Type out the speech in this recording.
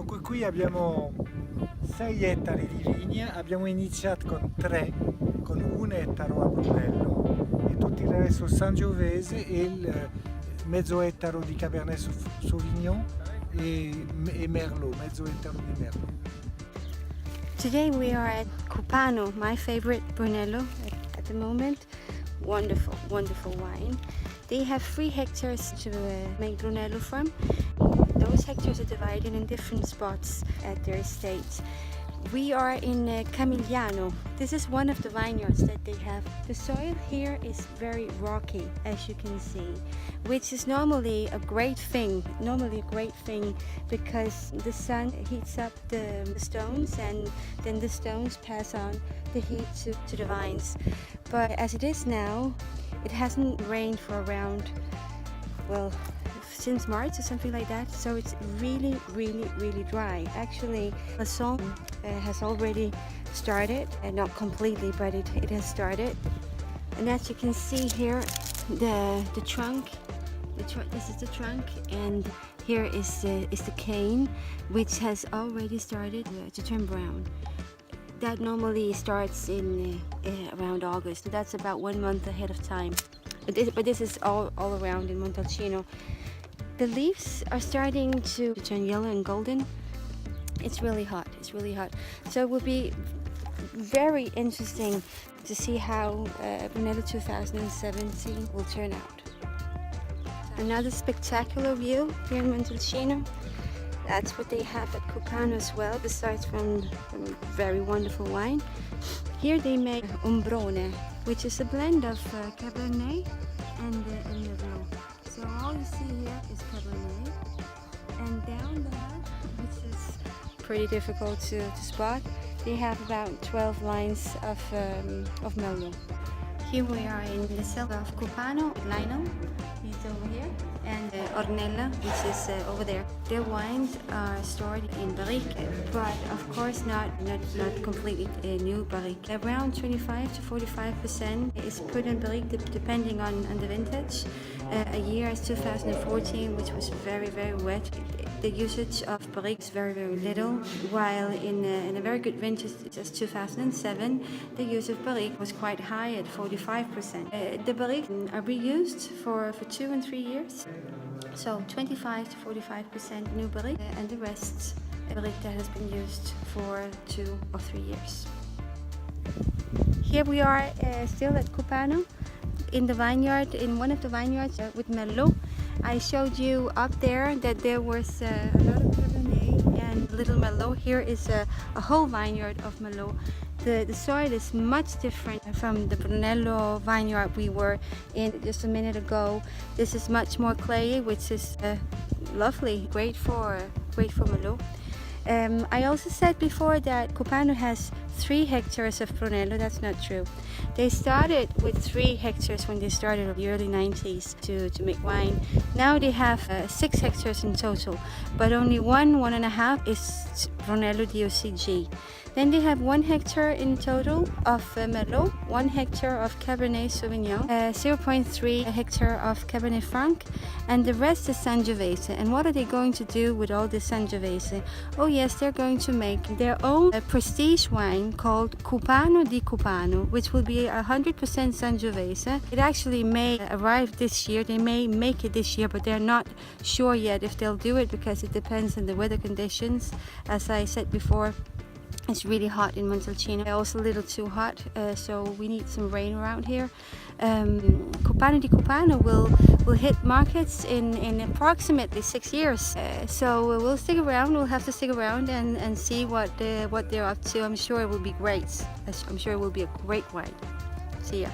Dunque qui abbiamo 6 ettari di vigna, abbiamo iniziato con 1 ettaro a Brunello e tutto il resto Sangiovese e il mezzo ettaro di Cabernet Sauvignon e Merlot, mezzo ettaro di Merlot. Today we are at Cupano, my favorite Brunello at the moment. Wonderful, wonderful wine. They have 3 hectares to make Brunello from. Those hectares are divided in different spots at their estate. We are in Camigliano. This is one of the vineyards that they have. The soil here is very rocky, as you can see, which is normally a great thing. Because the sun heats up the stones, and then the stones pass on the heat to the vines. But as it is now, it hasn't rained for around, well, since March or something like that, so it's really dry. Actually, the song has already started, and not completely, but it has started. And as you can see here, the trunk, this is the trunk, and here is the cane, which has already started to turn brown. That normally starts in around August. That's about 1 month ahead of time. But this is all around in Montalcino. The leaves are starting to turn yellow and golden. It's really hot. So it will be very interesting to see how Brunello 2017 will turn out. Another spectacular view here in Montalcino. That's what they have at Cupano as well, besides from very wonderful wine. Here they make Ombrone, which is a blend of Cabernet and Merlot. So all you see here is Cabernet, and down there, which is pretty difficult to spot, they have about 12 lines of Merlot. Here we are in the cellar of Cupano. Lionel is over here, and Ornella, which is over there. Their wines are stored in barrique, but of course not completely new barrique. Around 25 to 45% is put in barrique depending on the vintage. A year is 2014, which was very wet. The usage of barrique is very little, while in a very good vintage, as 2007, the use of barrique was quite high at 45%. The barrique are reused for 2 and 3 years, so 25 to 45% new barrique, and the rest barrique that has been used for 2 or 3 years. Here we are still at Cupano, in the vineyard, in one of the vineyards with Merlot. I showed you up there that there was a lot of Cabernet and little Merlot. Here is a whole vineyard of Merlot. The soil is much different from the Brunello vineyard we were in just a minute ago. This is much more clayey, which is lovely, great for Merlot. I also said before that Cupano has 3 hectares of Brunello. That's not true. They started with 3 hectares when they started in the early 90s to make wine. Now they have 6 hectares in total, but only 1.5 is Brunello DOCG. Then they have 1 hectare in total of Merlot, 1 hectare of Cabernet Sauvignon, 0.3 hectare of Cabernet Franc, and the rest is Sangiovese. And what are they going to do with all this Sangiovese? Oh yes, they're going to make their own prestige wine called Cupano di Cupano, which will be 100% Sangiovese. It actually may arrive this year. They may make it this year, but they're not sure yet if they'll do it because it depends on the weather conditions. As I said before, it's really hot in Montalcino, also a little too hot, so we need some rain around here. Cupano di Cupano will hit markets in approximately 6 years. So we'll stick around, we'll have to stick around and see what they're up to. I'm sure it will be great. I'm sure it will be a great wine. See ya.